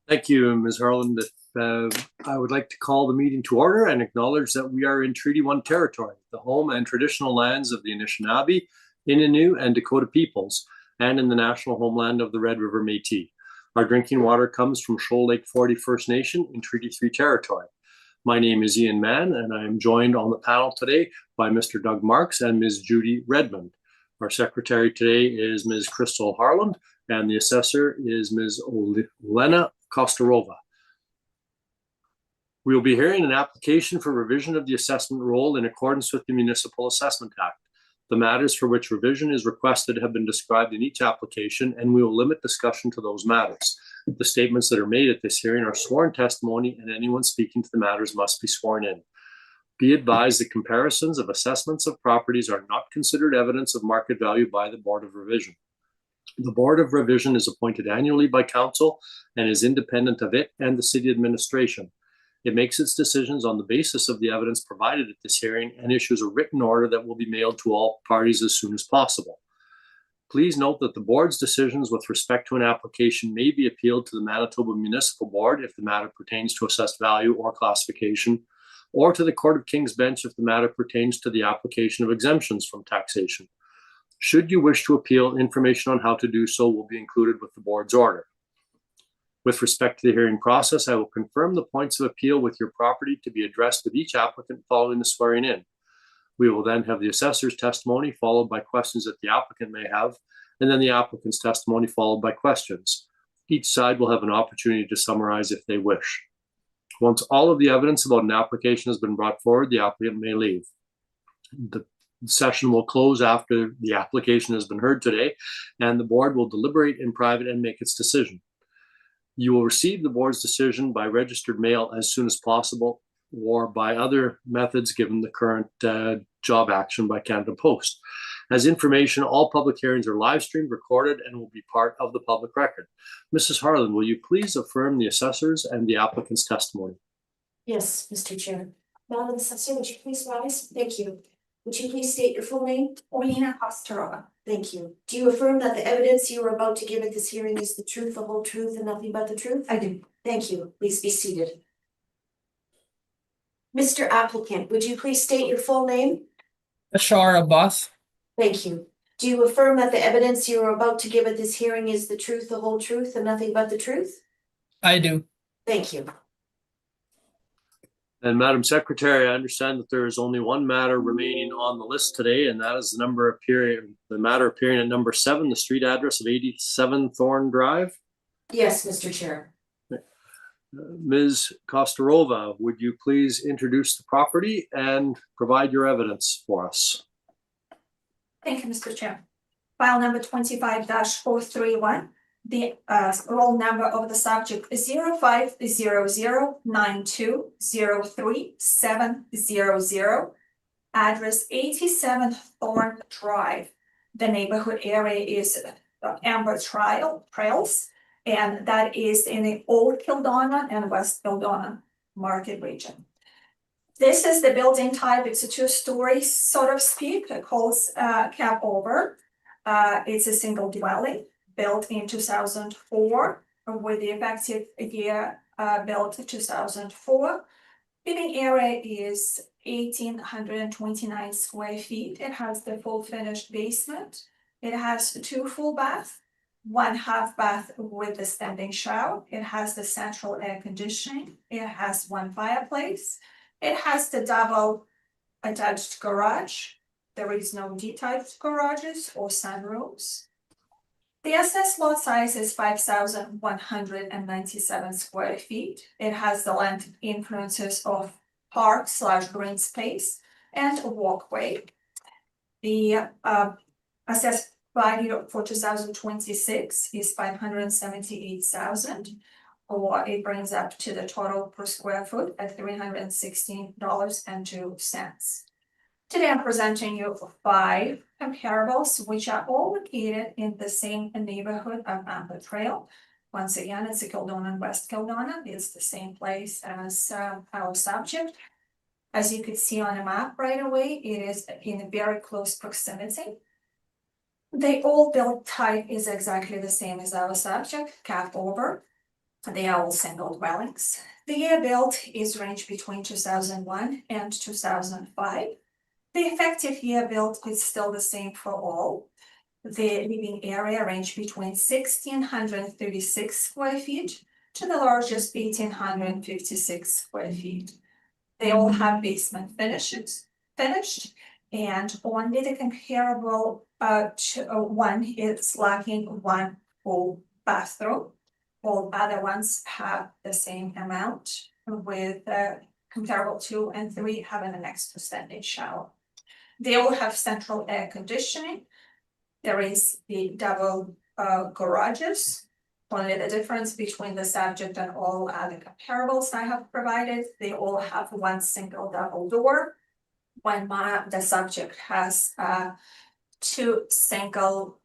Thank you, Ms. Harland. I would like to call the meeting to order and acknowledge that we are in Treaty 1 territory, the home and traditional lands of the Anishinaabe, Innu, and Dakota peoples, and in the national homeland of the Red River Métis. Our drinking water comes from Shoal Lake 40 First Nation in Treaty 3 territory. My name is Ian Mann, and I am joined on the panel today by Mr. Doug Marks and Ms. Judy Redmond. Our secretary today is Ms. Crystal Harland, and the assessor is Ms. Olena Kostarova. We will be hearing an application for revision of the assessment roll in accordance with the Municipal Assessment Act. The matters for which revision is requested have been described in each application, and we will limit discussion to those matters. The statements that are made at this hearing are sworn testimony, and anyone speaking to the matters must be sworn in. Be advised that comparisons of assessments of properties are not considered evidence of market value by the Board of Revision. The Board of Revision is appointed annually by Council and is independent of it and the City Administration. It makes its decisions on the basis of the evidence provided at this hearing and issues a written order that will be mailed to all parties as soon as possible. Please note that the Board's decisions with respect to an application may be appealed to the Manitoba Municipal Board if the matter pertains to assessed value or classification, or to the Court of King's Bench if the matter pertains to the application of exemptions from taxation. Should you wish to appeal, information on how to do so will be included with the Board's order. With respect to the hearing process, I will confirm the points of appeal with your property to be addressed with each applicant following the swearing in. We will then have the assessor's testimony followed by questions that the applicant may have, and then the applicant's testimony followed by questions. Each side will have an opportunity to summarize if they wish. Once all of the evidence about an application has been brought forward, the applicant may leave. The session will close after the application has been heard today, and the Board will deliberate in private and make its decision. You will receive the Board's decision by registered mail as soon as possible or by other methods given the current job action by Canada Post. As information, all public hearings are live streamed, recorded, and will be part of the public record. Mrs. Harland, will you please affirm the assessors and the applicant's testimony? Yes, Mr. Chair. Madam Assessor, would you please rise? Thank you. Would you please state your full name? Olena Kostarova. Thank you. Do you affirm that the evidence you are about to give at this hearing is the truth, the whole truth, and nothing but the truth? I do. Thank you. Please be seated. Mr. Applicant, would you please state your full name? Ashara Abbas. Thank you. Do you affirm that the evidence you are about to give at this hearing is the truth, the whole truth, and nothing but the truth? I do. Thank you. And Madam Secretary, I understand that there is only one matter remaining on the list today, and that is the matter appearing at number 7, the street address of 87 Thorn Drive. Yes, Mr. Chair. Ms. Kostarova, would you please introduce the property and provide your evidence for us? Thank you, Mr. Chair. File number 25-431. The roll number of the subject is 050092037000. Address 87 Thorn Drive. The neighborhood area is Amber Trails, and that is in the Old Kildonan and West Kildonan market region. This is the building type. It's a 2-story, sort of speak. It calls cap over. It's a single dwelling built in 2004 with the effective year built 2004. Living area is 1,829 square feet. It has the full finished basement. It has 2 full baths, 1 half bath with a standing shower. It has the central air conditioning. It has 1 fireplace. It has the double attached garage. There is no detached garages or sunroofs. The assessed lot size is 5,197 square feet. It has the land influences of park/green space and a walkway. The assessed value for 2026 is $578,000, or it brings up to the total per square foot at $316.02. Today I'm presenting you 5 comparables, which are all located in the same neighborhood of Amber Trail. Once again, it's a Kildonan, West Kildonan. It's the same place as our subject. As you can see on the map right away, it is in a very close proximity. The old build type is exactly the same as our subject, cap over. They are all single dwellings. The year built is ranged between 2001 and 2005. The effective year built is still the same for all. The living area ranged between 1,636 square feet to the largest 1,856 square feet. They all have basement finished, and only the comparable one is lacking one full bathroom. All other ones have the same amount, with comparable 2 and 3 having an extra standing shower. They all have central air conditioning. There is the double garages. Only the difference between the subject and all other comparables I have provided, they all have one single double door. When the subject has 2 single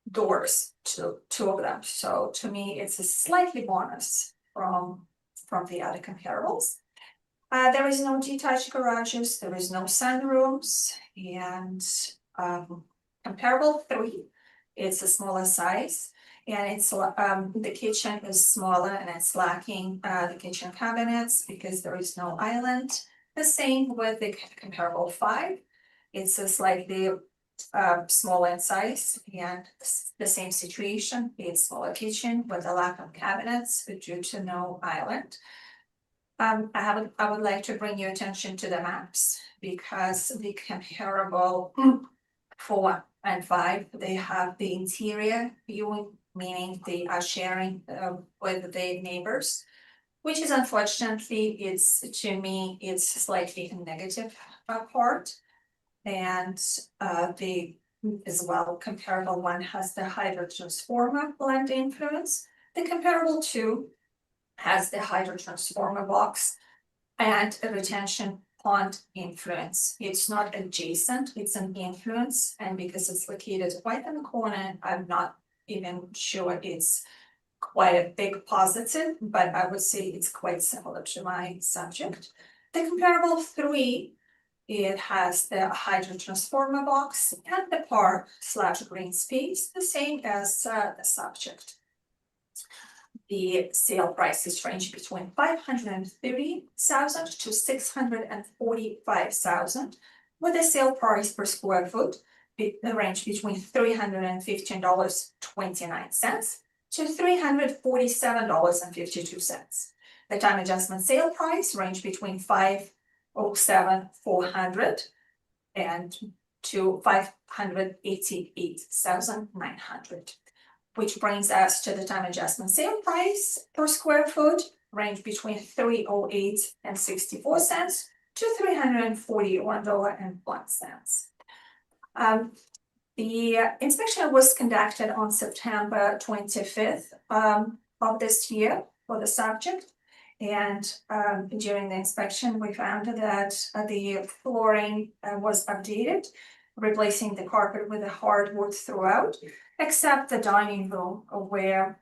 doors, two of them. So to me, it's a slightly bonus from the other comparables. There is no detached garages, there is no sunrooms, and comparable 3, it's a smaller size, and it's the kitchen is smaller and it's lacking the kitchen cabinets because there is no island. The same with the comparable 5. It's a slightly smaller in size, and the same situation, it's smaller kitchen with a lack of cabinets due to no island. I would like to bring your attention to the maps, because the comparable 4 and 5, they have the interior viewing, meaning they are sharing with the neighbors, which is unfortunately, to me, it's slightly a negative part. And the as well comparable 1 has the hydro transformer blend influence. The comparable 2 has the hydro transformer box and a retention pond influence. It's not adjacent, it's an influence, and because it's located right in the corner, I'm not even sure it's quite a big positive, but I would say it's quite similar to my subject. The comparable 3, it has the hydro transformer box and the park/green space, the same as the subject. The sale prices range between 530,000 to 645,000, with the sale price per square foot range between $315.29 to $347.52. The time adjustment sale price range between $507,400 and to $588,900. Which brings us to the time adjustment sale price per square foot, range between $308.64 to $341.01. The inspection was conducted on September 25th of this year for the subject. And during the inspection, we found that the flooring was updated, replacing the carpet with a hardwood throughout, except the dining room where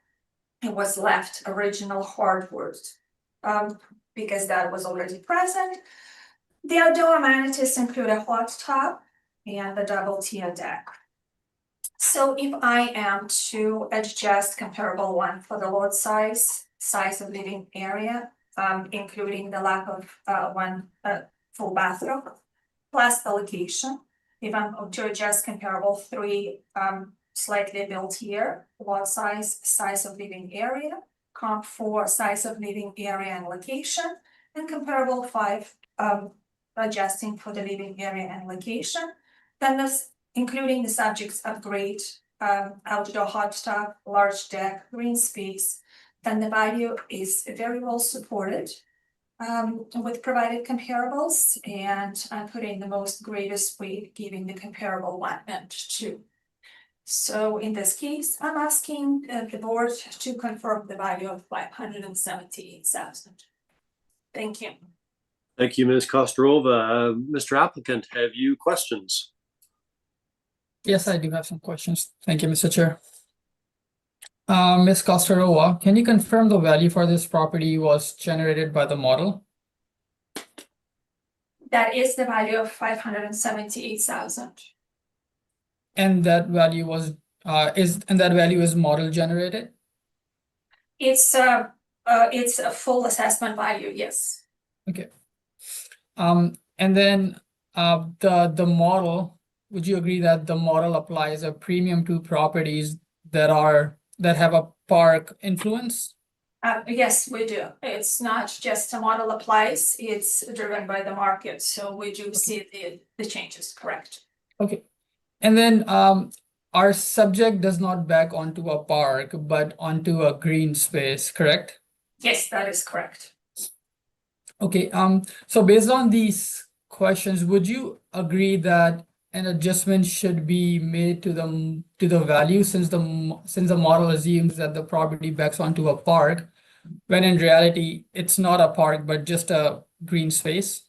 it was left original hardwood, because that was already present. The outdoor amenities include a hot tub and the double tier deck. So if I am to adjust comparable 1 for the lot size of living area, including the lack of 1 full bathroom, plus the location, if I'm to adjust comparable 3, slightly built here, lot size of living area, comp 4, size of living area and location, and comparable 5, adjusting for the living area and location, then this, including the subjects upgrade, outdoor hot tub, large deck, green space, then the value is very well supported with provided comparables, and I'm putting the most greatest weight giving the comparable 1 and 2. So in this case, I'm asking the board to confirm the value of $578,000. Thank you. Thank you, Ms. Kosterova. Mr. Applicant, have you questions? Yes, I do have some questions. Thank you, Mr. Chair. Ms. Kosterova, can you confirm the value for this property was generated by the model? That is the value of $578,000. And that value was is model generated? It's a full assessment value, yes. Okay. And then the model, would you agree that the model applies a premium to properties that have a park influence? Yes, we do. It's not just a model applies, it's driven by the market, so we do see the changes, correct? Okay. And then our subject does not back onto a park, but onto a green space, correct? Yes, that is correct. Okay, so based on these questions, would you agree that an adjustment should be made to the value since the model assumes that the property backs onto a park, when in reality it's not a park but just a green space?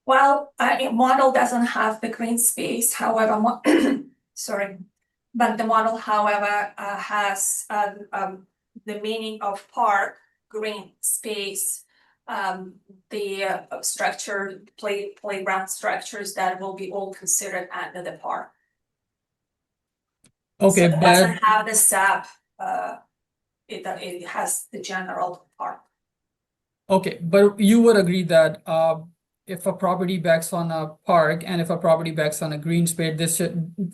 Well, a model doesn't have the green space, however, sorry, but the model, however, has the meaning of park, green space, the structure, playground structures that will be all considered under the park. Okay, So it but doesn't have the sub, it has the general park. okay, but you would agree that if a property backs on a park and if a property backs on a green space,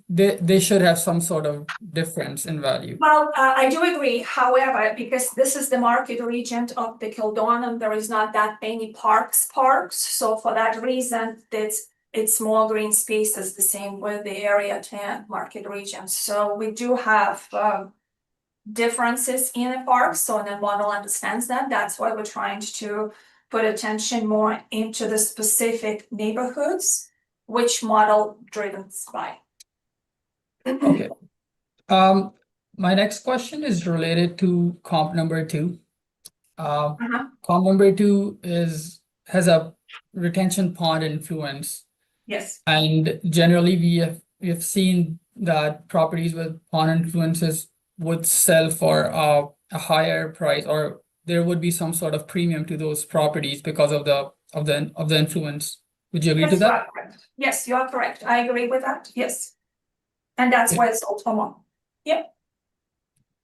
they should have some sort of difference in value. Well, I do agree, however, because this is the market region of the Kildonan, there is not that many parks, so for that reason, it's more green spaces, the same with the area 10 market region, so we do have differences in the park, so the model understands that, that's why we're trying to put attention more into the specific neighborhoods, which model driven by. Okay. My next question is related to comp number 2. Comp number 2 has a retention pond influence, Yes. and generally we have seen that properties with pond influences would sell for a higher price, or there would be some sort of premium to those properties because of the influence. Would you agree to that? Yes, you are correct. I agree with that. Yes. And that's why it's sold for more. Yep.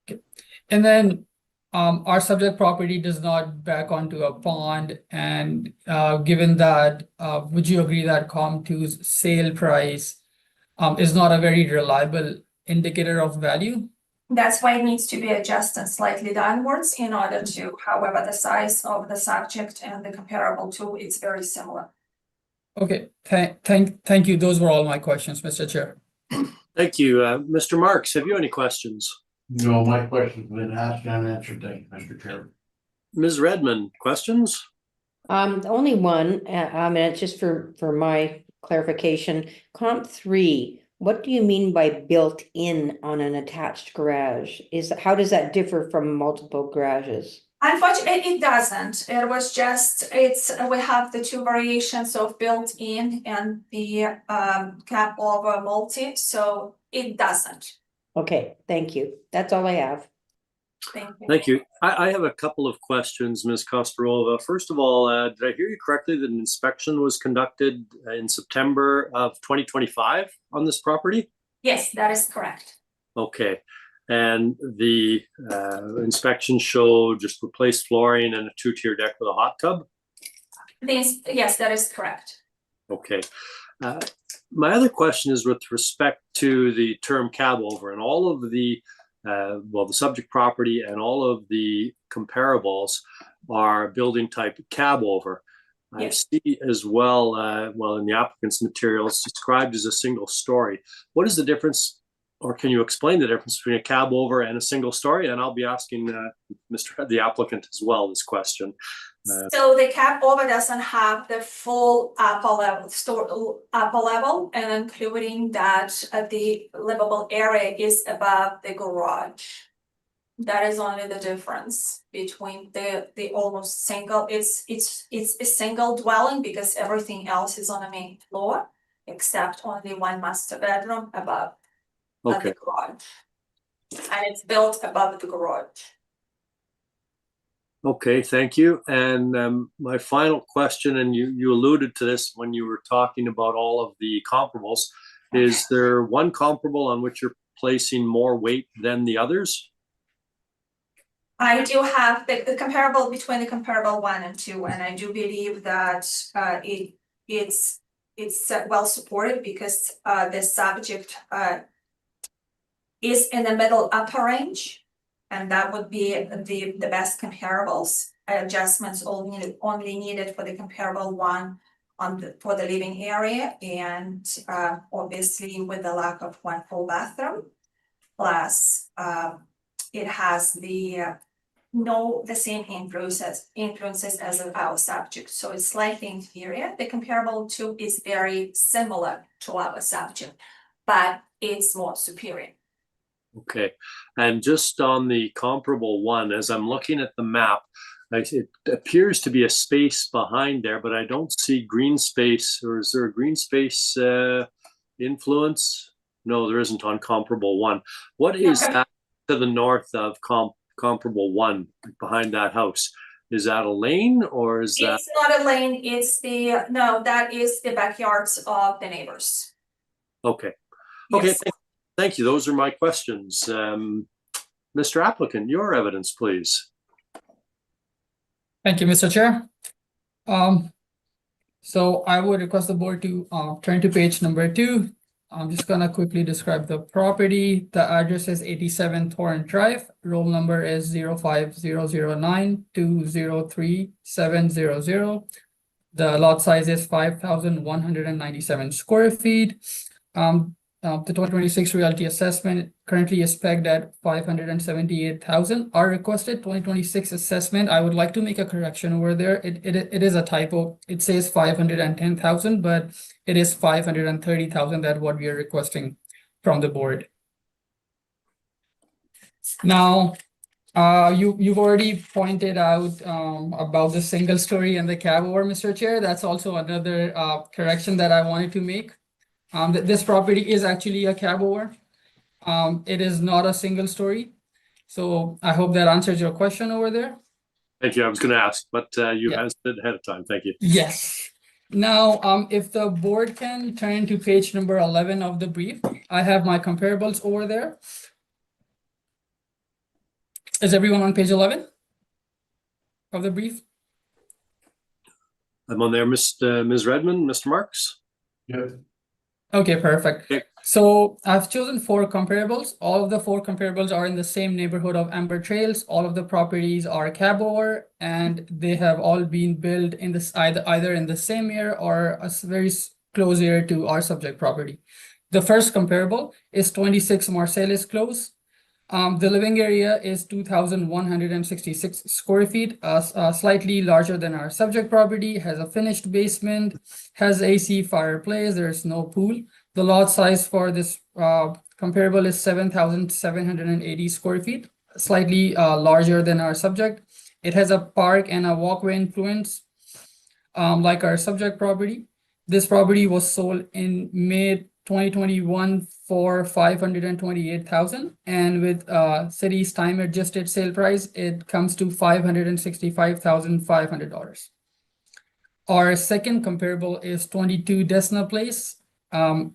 Okay. And then our subject property does not back onto a pond, and given that, would you agree that Com2's sale price is not a very reliable indicator of value? That's why it needs to be adjusted slightly downwards in order to, however, the size of the subject and the comparable to it's very similar. Okay, thank you. Those were all my questions, Mr. Chair. Thank you. Mr. Marks, have you any questions? No, my question's been asked and answered. Thank you, Mr. Chair. Ms. Redmond, questions? Only one, and it's just for my clarification. Comp 3, what do you mean by built in on an attached garage? How does that differ from multiple garages? Unfortunately, it doesn't. It was just, we have the two variations of built in and the cap over multi, so it doesn't. Okay, thank you. That's all I have. Thank you. Thank you. I have a couple of questions, Ms. Kostarova. First of all, did I hear you correctly that an inspection was conducted in September of 2025 on this property? Yes, that is correct. Okay. And the inspection showed just replaced flooring and a 2-tier deck with a hot tub? Yes, that is correct. Okay. My other question is with respect to the term cab over and all of the the subject property and all of the comparables are building type cab over. Yes. I see as well, in the applicant's material, it's described as a single story. What is the difference, or can you explain the difference between a cab over and a single story? And I'll be asking the applicant as well this question. So the cap over doesn't have the full upper level, and including that the livable area is above the garage. That is only the difference between the almost single. It's a single dwelling because everything else is on the main floor except only one master bedroom above the garage, and it's built above the garage. Okay, thank you. And my final question, and you alluded to this when you were talking about all of the comparables, is there one comparable on which you're placing more weight than the others? I do have the comparable between the comparable 1 and 2, and I do believe that it's well supported because the subject is in the middle upper range, and that would be the best comparables. Adjustments only needed for the comparable 1 for the living area, and obviously with the lack of 1 full bathroom. Plus, it has the same influences as our subject, so it's slightly inferior. The comparable 2 is very similar to our subject, but it's more superior. Okay, and just on the comparable 1, as I'm looking at the map, it appears to be a space behind there, but I don't see green space. Or is there a green space influence? No, there isn't on comparable 1. What is that to the north of comparable 1 behind that house? Is that a lane or is that? It's not a lane, it's that is the backyards of the neighbors. Okay. Okay, Yes. thank you. Those are my questions. Mr. Applicant, your evidence, please. Thank you, Mr. Chair. So I would request the board to turn to page number 2. I'm just gonna quickly describe the property. The address is 87 Torrent Drive. Roll number is 05009203700. The lot size is 5,197 square feet. The 2026 realty assessment currently is pegged at 578,000. Our requested 2026 assessment, I would like to make a correction over there. It is a typo. It says 510,000, but it is 530,000. That's what we are requesting from the board. Now, you've already pointed out about the single story and the cab over, Mr. Chair. That's also another correction that I wanted to make. This property is actually a cab over. It is not a single story. So I hope that answers your question over there. Thank you. I was going to ask, but you Yeah. answered ahead of time. Thank you. Yes. Now, if the board can turn to page number 11 of the brief, I have my comparables over there. Is everyone on page 11 of the brief? I'm on there, Ms. Redmond, Mr. Marks. Yes. Okay, perfect. Okay. So I've chosen 4 comparables. All of the 4 comparables are in the same neighborhood of Amber Trails. All of the properties are cab over, and they have all been built in this either in the same year or a very close year to our subject property. The first comparable is 26 Marcellus Close. The living area is 2,166 square feet, slightly larger than our subject property, has a finished basement, has AC fireplace, there's no pool. The lot size for this comparable is 7,780 square feet, slightly larger than our subject. It has a park and a walkway influence, like our subject property. This property was sold in May 2021 for 528,000, and with city's time adjusted sale price, it comes to $565,500. Our second comparable is 22 Desna Place,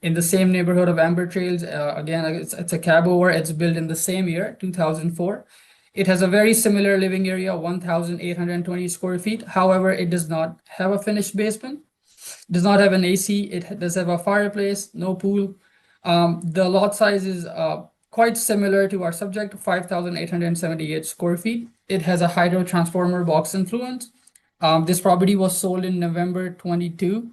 in the same neighborhood of Amber Trails. Again, it's a cab over. It's built in the same year, 2004. It has a very similar living area, 1,820 square feet. However, it does not have a finished basement. Does not have an AC. It does have a fireplace, no pool. The lot size is quite similar to our subject, 5,878 square feet. It has a hydro transformer box influence. This property was sold in November 22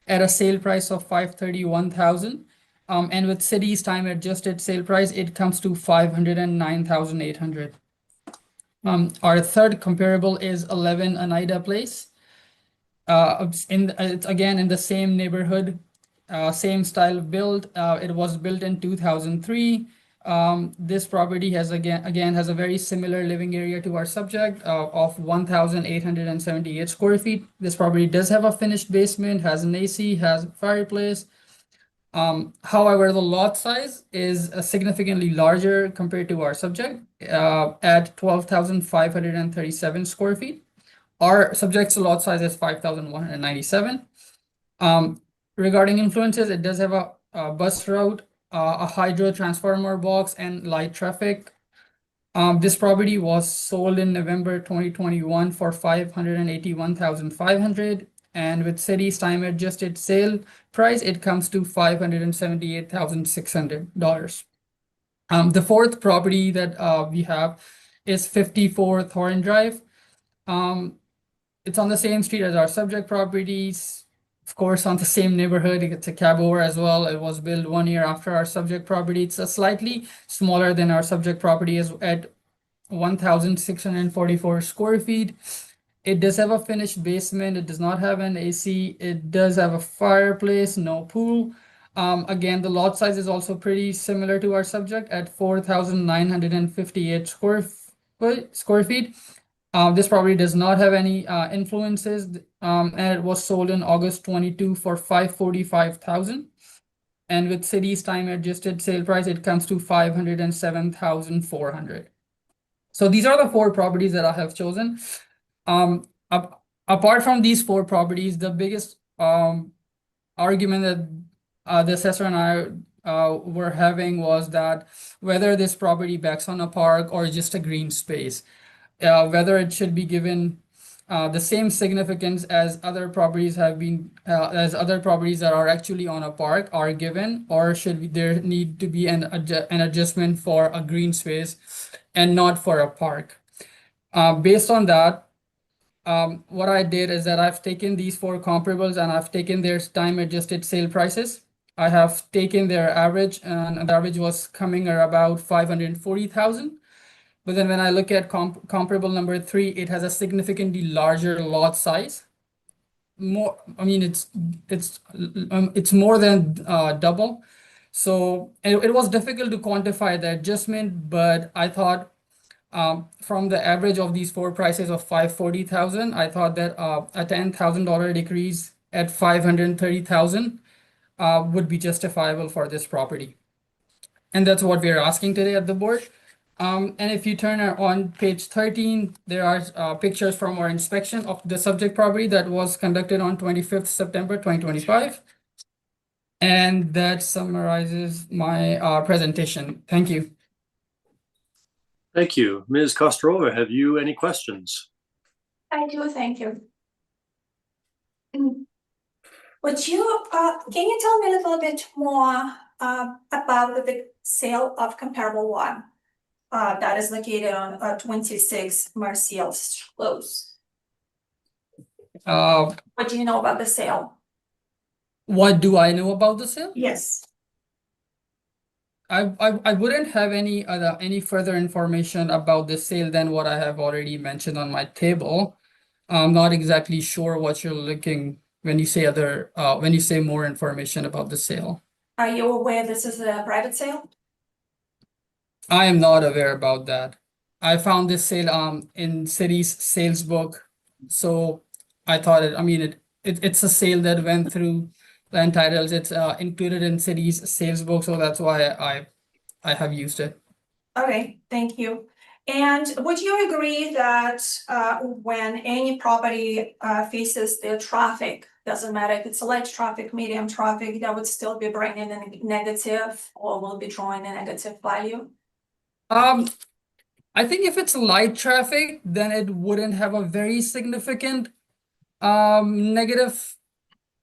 at a sale price of 531,000. And with city's time adjusted sale price, it comes to 509,800. Our third comparable is 11 Oneida Place. It's again in the same neighborhood, same style of build. It was built in 2003. This property has again has a very similar living area to our subject of 1,878 square feet. This property does have a finished basement, has an AC, has a fireplace. However, the lot size is significantly larger compared to our subject at 12,537 square feet. Our subject's lot size is 5,197. Regarding influences, it does have a bus route, a hydro transformer box, and light traffic. This property was sold in November 2021 for $581,500, and with city's time adjusted sale price, it comes to $578,600. The fourth property that we have is 54 Thorn Drive. It's on the same street as our subject properties, of course, on the same neighborhood. It's a cab over as well. It was built 1 year after our subject property. It's a slightly smaller than our subject property is at 1,644 square feet. It does have a finished basement. It does not have an AC. It does have a fireplace, no pool. Again, the lot size is also pretty similar to our subject at 4,958 square feet. This property does not have any influences, and it was sold in August 22 for $545,000. And with city's time adjusted sale price, it comes to $507,400. So these are the four properties that I have chosen. Apart from these four properties, the biggest argument that the assessor and I were having was that whether this property backs on a park or just a green space, whether it should be given the same significance as other properties have been, as other properties that are actually on a park are given, or should there need to be an adjustment for a green space and not for a park. Based on that, what I did is that I've taken these four comparables and I've taken their time adjusted sale prices. I have taken their average, and the average was coming at about 540,000. But then when I look at comparable number 3, it has a significantly larger lot size. More, I mean, it's more than double. So it was difficult to quantify the adjustment, but I thought from the average of these four prices of 540,000, I thought that a $10,000 decrease at 530,000 would be justifiable for this property. And that's what we're asking today at the board. And if you turn on page 13, there are pictures from our inspection of the subject property that was conducted on 25th September 2025. And that summarizes my presentation. Thank you. Thank you. Ms. Kostrova, have you any questions? I do, thank you. Would you, can you tell me a little bit more about the sale of comparable one that is located on 26 Marcial's Close? What do you know about the sale? What do I know about the sale? Yes. I wouldn't have any further information about the sale than what I have already mentioned on my table. I'm not exactly sure what you're looking when you say when you say more information about the sale. Are you aware this is a private sale? I am not aware about that. I found this sale in city's sales book, so I thought it's a sale that went through land titles. It's included in city's sales book, so that's why I have used it. Okay, thank you. And would you agree that when any property faces the traffic, doesn't matter if it's light traffic, medium traffic, that would still be bringing a negative or will be drawing a negative value? I think if it's light traffic, then it wouldn't have a very significant negative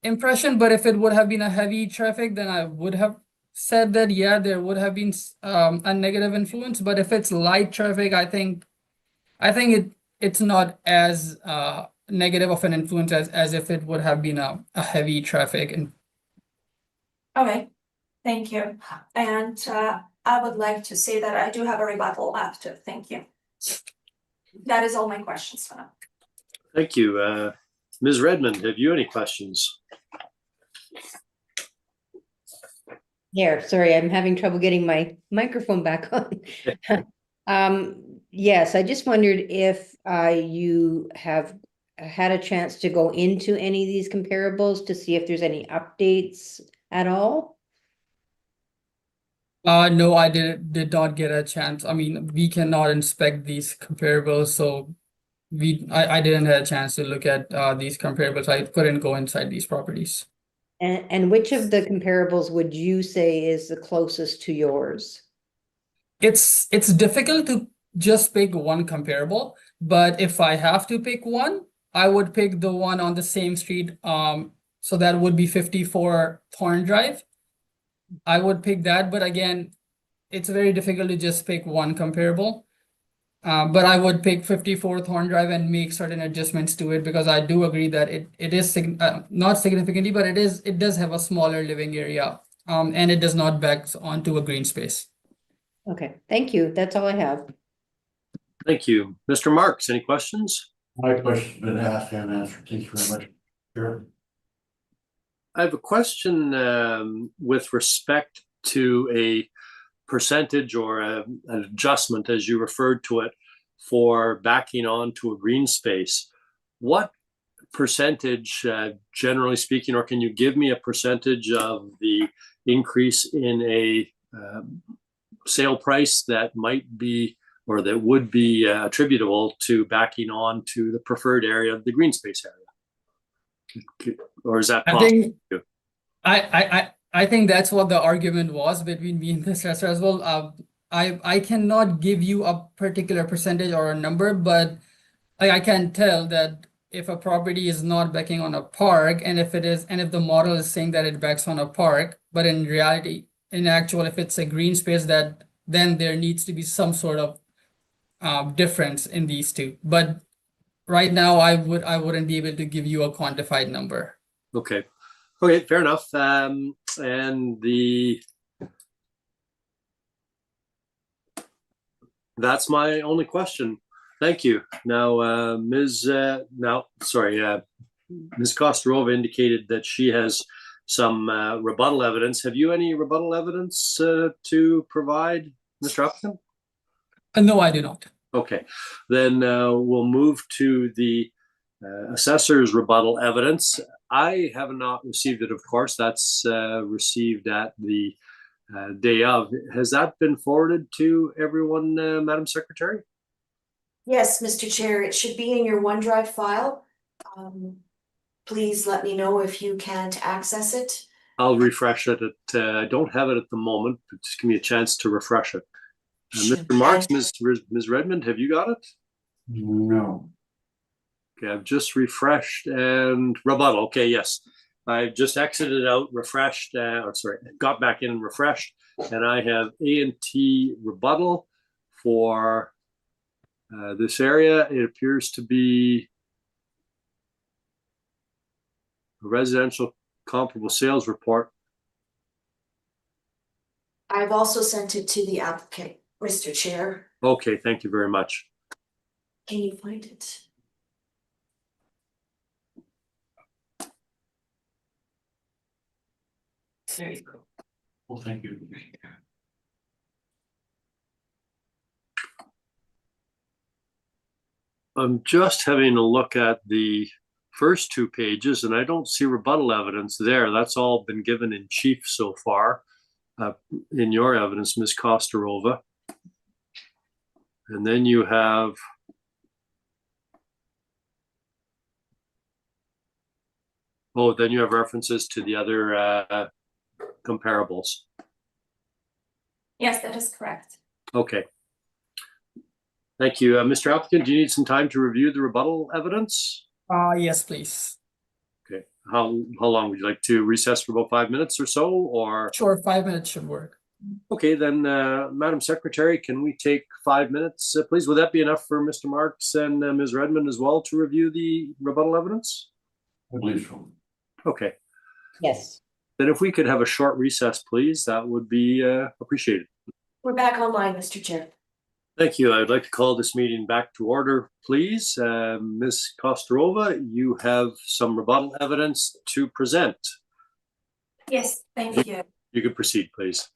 impression. But if it would have been a heavy traffic, then I would have said that, yeah, there would have been a negative influence. But if it's light traffic, I think it's not as negative of an influence as if it would have been a heavy traffic. Okay, thank you. And I would like to say that I do have a rebuttal after. Thank you. That is all my questions for now. Thank you. Ms. Redmond, have you any questions? Here, sorry, I'm having trouble getting my microphone back on. Yes, I just wondered if you have had a chance to go into any of these comparables to see if there's any updates at all. No, I did not get a chance. I mean, we cannot inspect these comparables, so I didn't have a chance to look at these comparables. I couldn't go inside these properties. And which of the comparables would you say is the closest to yours? It's difficult to just pick one comparable. But if I have to pick one, I would pick the one on the same street. So that would be 54 Thorn Drive. I would pick that, but again, it's very difficult to just pick one comparable. But I would pick 54 Thorn Drive and make certain adjustments to it, because I do agree that it is not significantly, but it does have a smaller living area. And it does not back onto a green space. Okay, thank you. That's all I have. Thank you. Mr. Marks, any questions? My question's been asked and answered. Thank you very much. Sure. I have a question with respect to a percentage or an adjustment, as you referred to it, for backing onto a green space. What percentage, generally speaking, or can you give me a percentage of the increase in a sale price that might be or that would be attributable to backing on to the preferred area of the green space area? Or is that possible? I think that's what the argument was between me and the assessor as well. I cannot give you a particular percentage or a number, but I can tell that if a property is not backing on a park, and if the model is saying that it backs on a park, but in reality, if it's a green space, that then there needs to be some sort of difference in these two. But right now, I wouldn't be able to give you a quantified number. Okay, fair enough. And that's my only question. Thank you. Now, Ms. Kostarova indicated that she has some rebuttal evidence. Have you any rebuttal evidence to provide, Mr. Applicant? No, I do not. Okay, then we'll move to the assessor's rebuttal evidence. I have not received it, of course. That's received at the day of. Has that been forwarded to everyone, Madam Secretary? Yes, Mr. Chair, it should be in your OneDrive file. Please let me know if you can't access it. I'll refresh it. I don't have it at the moment, but just give me a chance to refresh it. Mr. Marks, Ms. Redmond, have you got it? No. Okay, I've just refreshed and rebuttal. Okay, yes. I just exited out, refreshed, got back in and refreshed, and I have A&T rebuttal for this area. It appears to be a residential comparable sales report. I've also sent it to the applicant, Mr. Chair. Okay, thank you very much. Can you find it? There you go. Well, thank you. I'm just having a look at the first two pages, and I don't see rebuttal evidence there. That's all been given in chief so far in your evidence, Ms. Kostarova. And then you have references to the other comparables. Yes, that is correct. Okay. Thank you. Mr. Applicant, do you need some time to review the rebuttal evidence? Yes, please. Okay. How long would you like to recess for about 5 minutes or so, or? Sure, 5 minutes should work. Okay, then, Madam Secretary, can we take 5 minutes, please? Would that be enough for Mr. Marks and Ms. Redmond as well to review the rebuttal evidence? I believe so. Okay. Yes. Then if we could have a short recess, please, that would be appreciated. We're back online, Mr. Chair. Thank you. I'd like to call this meeting back to order, please. Ms. Kostarova, you have some rebuttal evidence to present. Yes, thank you. You can proceed, please.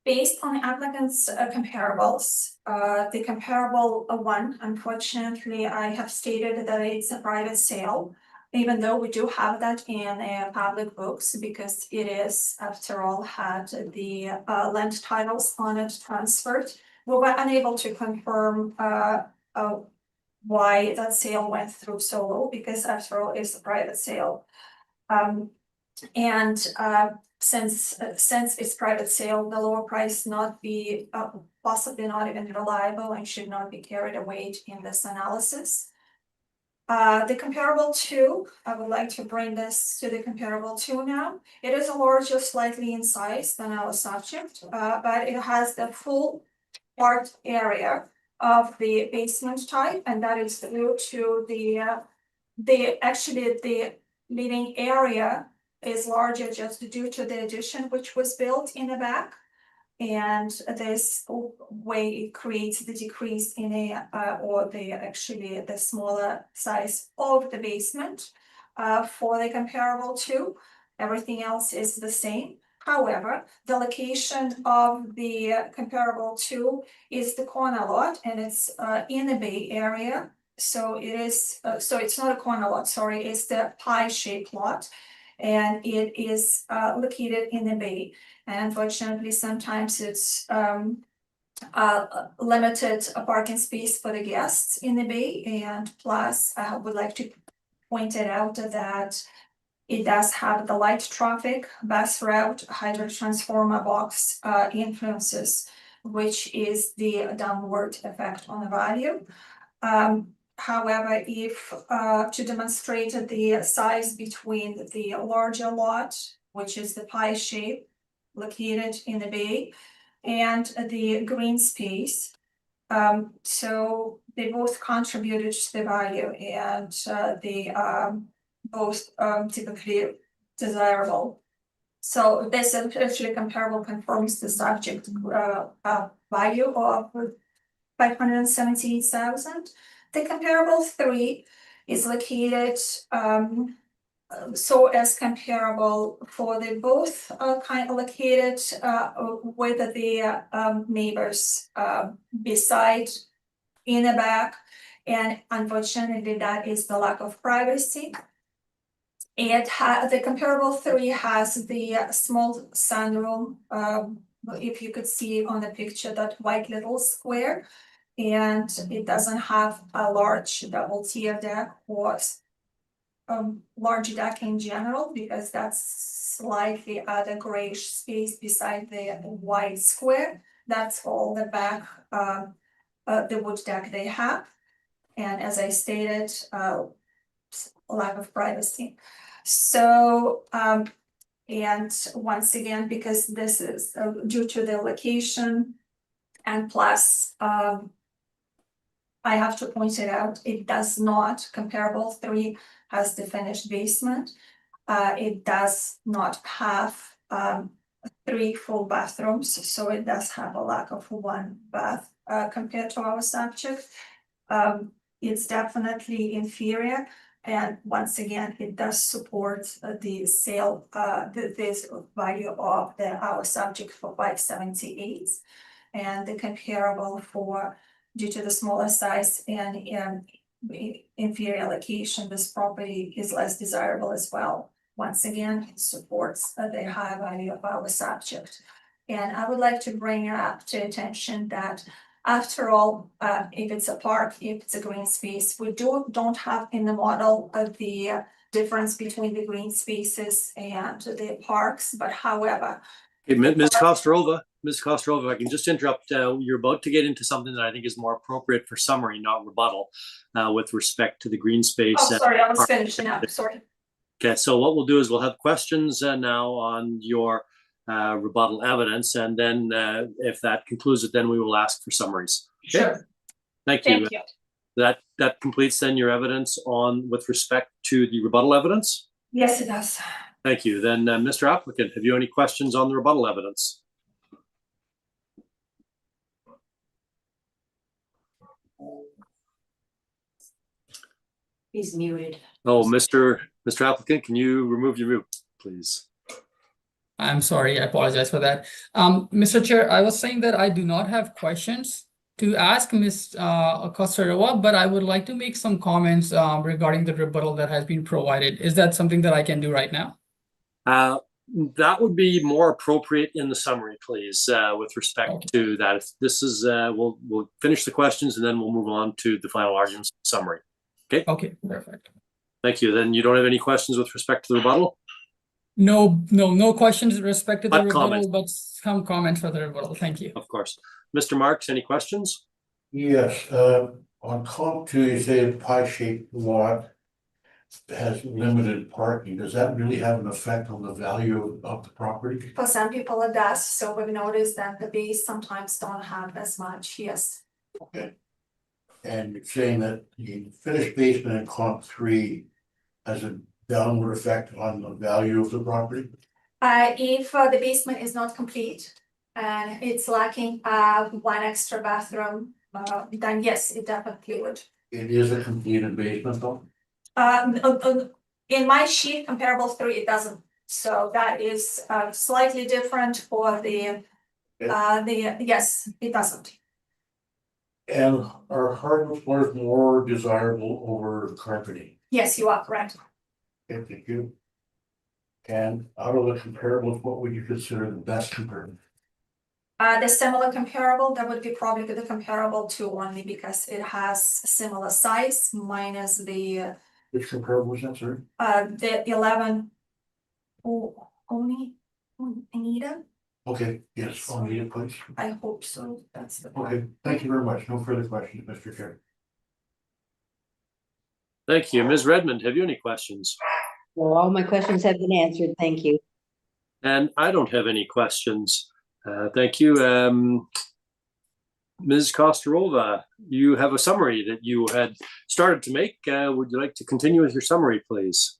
Based on the applicant's comparables, the comparable one, unfortunately, I have stated that it's a private sale, even though we do have that in public books, because it is, after all, had the land titles on it transferred. We were unable to confirm why that sale went through so low, because after all, it's a private sale. Since it's private sale, the lower price not be possibly not even reliable and should not be carried away in this analysis. The comparable two, I would like to bring this to the comparable two now. It is larger slightly in size than our subject, but it has the full part area of the basement type, and that is due to the living area is larger just due to the addition which was built in the back. And this way it creates the decrease in the smaller size of the basement. For the comparable two, everything else is the same. However, the location of the comparable two is the corner lot, and it's in the Bay Area. So it is, so it's not a corner lot, sorry, it's the pie-shaped lot. And it is located in the Bay. And unfortunately, sometimes it's limited parking space for the guests in the Bay. And plus, I would like to point it out that it does have the light traffic, bus route, hydro transformer box influences, which is the downward effect on the value. However, if to demonstrate the size between the larger lot, which is the pie shape located in the Bay, and the green space, so they both contributed to the value, and they are both typically desirable. So this actually comparable confirms the subject value of 578,000. The comparable three is located so as comparable for the both kind of located with the neighbors beside in the back, and unfortunately that is the lack of privacy. The comparable three has the small sunroom, if you could see on the picture, that white little square. And it doesn't have a large double tier deck or large deck in general, because that's slightly other grayish space beside the white square. That's all the back, the wood deck they have. And as I stated, lack of privacy. So, and once again, because this is due to the location, and plus, I have to point it out, it does not, comparable three has the finished basement. It does not have 3 full bathrooms, so it does have a lack of 1 bath compared to our subject. It's definitely inferior, and once again, it does support the sale, this value of our subject for 578, and the comparable for, due to the smaller size and inferior location, this property is less desirable as well. Once again, it supports the high value of our subject. And I would like to bring up to attention that after all, if it's a park, if it's a green space, we don't have in the model the difference between the green spaces and the parks, but however. Hey, Ms. Kosterova, if I can just interrupt, you're about to get into something that I think is more appropriate for summary, not rebuttal, with respect to the green space. Oh, sorry, I was finishing up, sorry. Okay, so what we'll do is we'll have questions now on your rebuttal evidence, and then if that concludes it, then we will ask for summaries. Okay? Sure. Thank you. Thank you. That completes then your evidence on with respect to the rebuttal evidence? Yes, it does. Thank you. Then, Mr. Applicant, have you any questions on the rebuttal evidence? He's muted. Oh, Mr. Applicant, can you remove your mute, please? I'm sorry, I apologize for that. Mr. Chair, I was saying that I do not have questions to ask Ms. Kosterova, but I would like to make some comments regarding the rebuttal that has been provided. Is that something that I can do right now? That would be more appropriate in the summary, please, with respect to that. If this is, we'll finish the questions and then we'll move on to the final arguments summary. Okay. Okay, perfect. Thank you. Then you don't have any questions with respect to the rebuttal? No questions with respect to the But rebuttal, comments. but some comments for the rebuttal. Thank you. Of course. Mr. Marks, any questions? Yes, on comp two, you say a pie-shaped lot has limited parking. Does that really have an effect on the value of the property? For some people it does, so we've noticed that the base sometimes don't have as much, yes. Okay. And you're saying that the finished basement in comp three has a downward effect on the value of the property? If the basement is not complete and it's lacking one extra bathroom, then yes, it definitely would. It is a completed basement though? In my sheet, comparable three, it doesn't. So that is slightly different for the, yes, it doesn't. And are hardwood floors more desirable over carpeting? Yes, you are correct. Okay, thank you. And out of the comparables, what would you consider the best comparable? The similar comparable, that would be probably the comparable to only because it has similar size minus the Which comparable was that, sir? the 11. Oh, only Anita, Okay, yes, on the place. I hope so, that's the. Okay, thank you very much. No further questions, Mr. Chair. Thank you. Ms. Redmond, have you any questions? Well, all my questions have been answered. Thank you. And I don't have any questions. Thank you. Ms. Kostarova, you have a summary that you had started to make. Would you like to continue with your summary, please?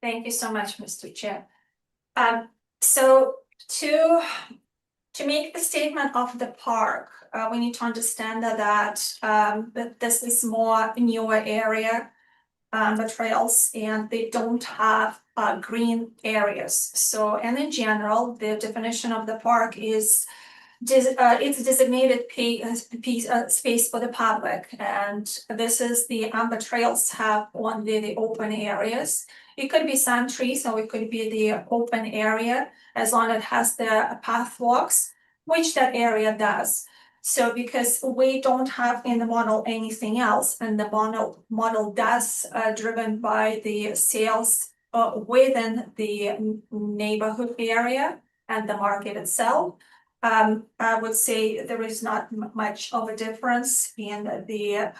Thank you so much, Mr. Chair. So to make the statement of the park, we need to understand that this is more newer area, the trails, and they don't have green areas. So, and in general, the definition of the park is it's designated space for the public, and this is the amber trails have only the open areas. It could be some trees, or it could be the open area, as long as it has the path walks, which that area does. So because we don't have in the model anything else, and the model does driven by the sales within the neighborhood area and the market itself. I would say there is not much of a difference in the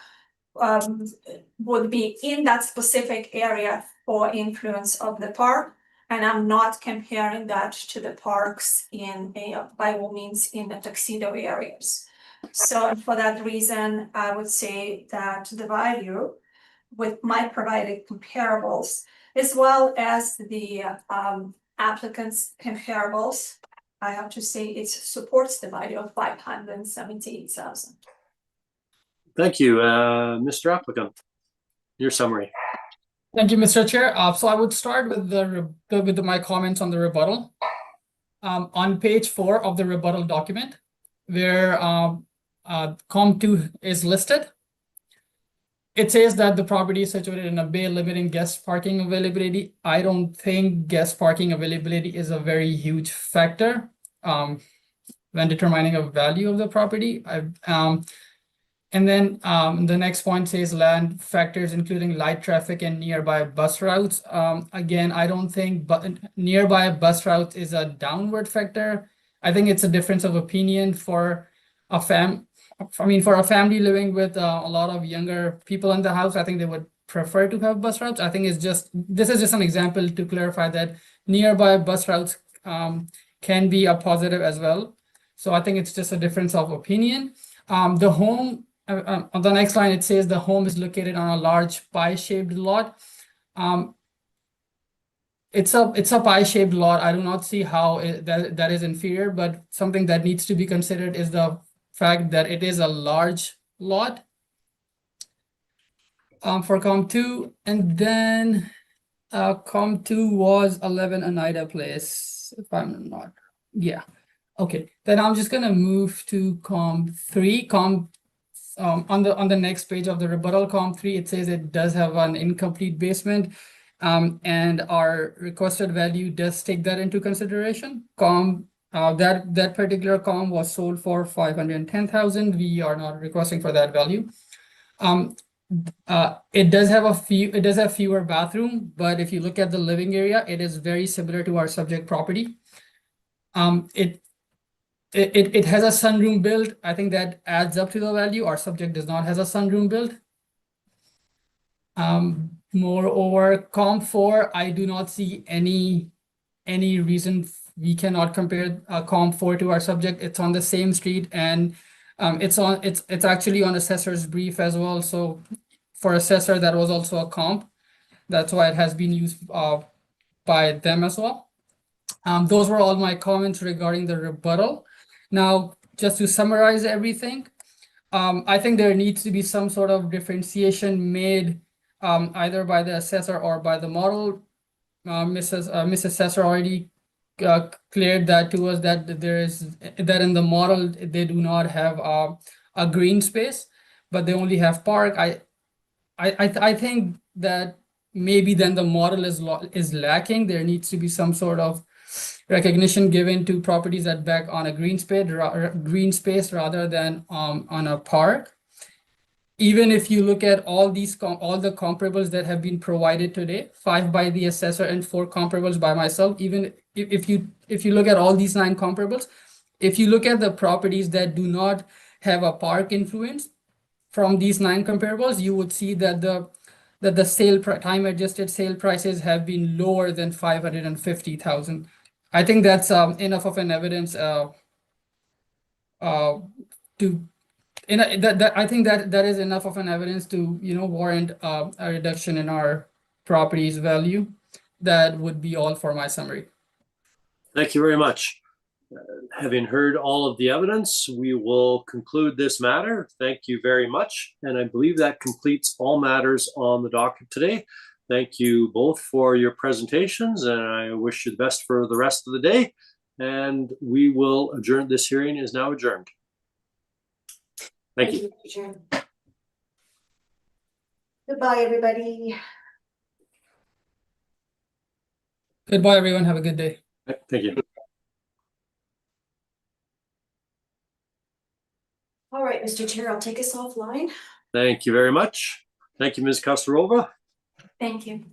would be in that specific area for influence of the park. And I'm not comparing that to the parks in by all means in the tuxedo areas. So for that reason, I would say that the value with my provided comparables, as well as the applicants' comparables, I have to say it supports the value of 578,000. Thank you, Mr. Applicant. Your summary. Thank you, Mr. Chair. So I would start with my comments on the rebuttal. On page 4 of the rebuttal document, where COM 2 is listed, it says that the property is situated in a bay limiting guest parking availability. I don't think guest parking availability is a very huge factor when determining a value of the property. And then the next point says land factors including light traffic and nearby bus routes. Again, I don't think nearby bus routes is a downward factor. I think it's a difference of opinion for a for a family living with a lot of younger people in the house. I think they would prefer to have bus routes. I think this is just an example to clarify that nearby bus routes can be a positive as well. So I think it's just a difference of opinion. The home, on the next line, it says the home is located on a large pie-shaped lot. It's a pie-shaped lot. I do not see how that is inferior, but something that needs to be considered is the fact that it is a large lot for COM 2, and then COM 2 was 11 Oneida Place, if I'm not, yeah. Okay, then I'm just gonna move to COM 3. On the next page of the rebuttal, COM 3, it says it does have an incomplete basement, and our requested value does take that into consideration. That particular COM was sold for 510,000. We are not requesting for that value. it does have fewer bathroom, but if you look at the living area, it is very similar to our subject property. It has a sunroom built. I think that adds up to the value. Our subject does not has a sunroom built. Moreover, comp 4, I do not see any reason we cannot compare comp 4 to our subject. It's on the same street, and it's actually on assessor's brief as well. So for assessor, that was also a comp. That's why it has been used by them as well. Those were all my comments regarding the rebuttal. Now, just to summarize everything, I think there needs to be some sort of differentiation made either by the assessor or by the model. Miss Assessor already cleared that to us, that that in the model they do not have a green space, but they only have park. I think that maybe then the model is lacking. There needs to be some sort of recognition given to properties that back on a green space rather than on a park. Even if you look at all the comparables that have been provided today, 5 by the assessor and 4 comparables by myself, even if you look at all these 9 comparables, if you look at the properties that do not have a park influence from these 9 comparables, you would see that the time adjusted sale prices have been lower than 550,000. I think that's enough of an evidence I think that is enough of an evidence to warrant a reduction in our property's value. That would be all for my summary. Thank you very much. Having heard all of the evidence, we will conclude this matter. Thank you very much. And I believe that completes all matters on the docket today. Thank you both for your presentations, and I wish you the best for the rest of the day. And we will adjourn. This hearing is now adjourned. Thank you. Mr. Chair. Goodbye, everybody. Goodbye, everyone. Have a good day. Thank you. All right, Mr. Chair, I'll take us offline. Thank you very much. Thank you, Ms. Kostarova. Thank you.